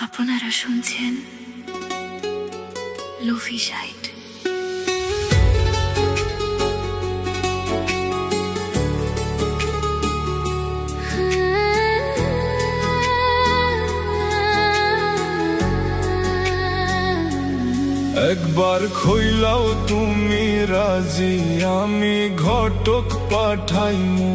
আপনারা শুনছেন lo-fi site. একবার খইলাও তুমি রাজি, আমি ঘটক পাঠাইমু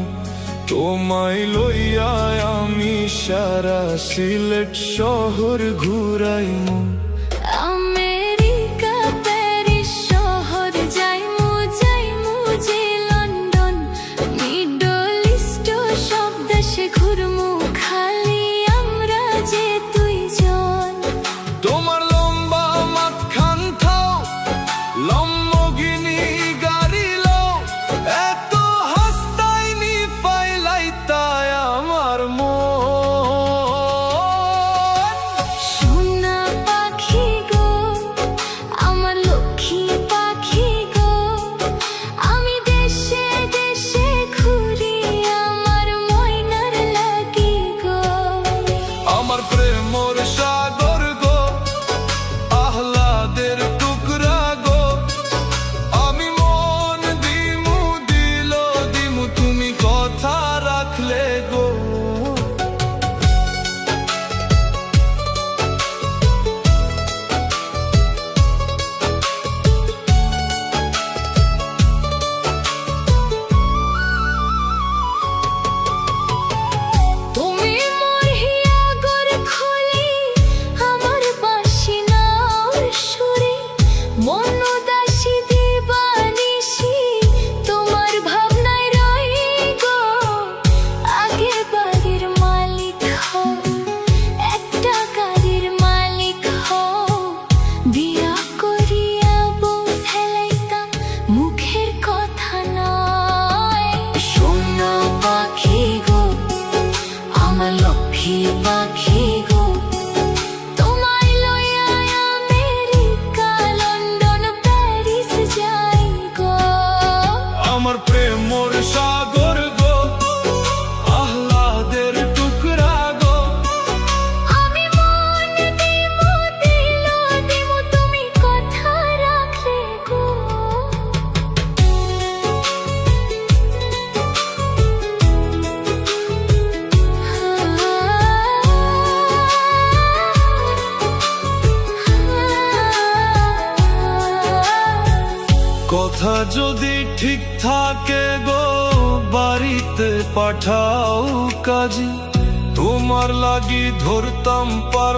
তোমায় লইয়া, আমি সারা সিলেট শহর ঘুরাইমু। আমেরিকা প্যারিস শহর যাইমু, যাইমু যে লন্ডন, মিডল ইস্ট সব দেশে ঘুরমু, খালি আমরা যে দুইজন। তোমার লম্বা মাঝখান থাও, লম্বগিনি গাড়ি লও, এত হাসতাইনি ফাইলাইতায় আমার মন। সোনা পাখি গো, আমার লক্ষ্মী পাখি গো, আমি দেশে দেশে ঘুরি আমার ময়নার লাগি গো। আমার প্রেমর সাগর গো, আহ্লাদের টুকরা গো, আমি মন দিমু দিল দিমু তুমি কথা রাখলে গো। তুমি মোর হিয়া গর খলি, আমার বাঁশি নাওর সুরে, মন উদাসী দিবানিশি তোমার ভাবনায় রই গো। আগের বাড়ির মালিক হও, একটা গাড়ির মালিক হও, বিয়া করিয়া বউ ফেলাইতাম মুখের কথা নয়। সোনা পাখি গো, আমার লক্ষ্মী পাখি গো, তোমায় লইয়া আমেরিকা লন্ডন প্যারিস যাই গো। আমার প্রেমর সাগর গো, আহ্লাদের টুকরা গো, আমি মন দিমু দিল দিমু তুমি কথা রাখলে গো। কথা যদি ঠিক থাকে গো, বাড়িতে পাঠাও কাজী, তোমার লাগি ধরতাম পার।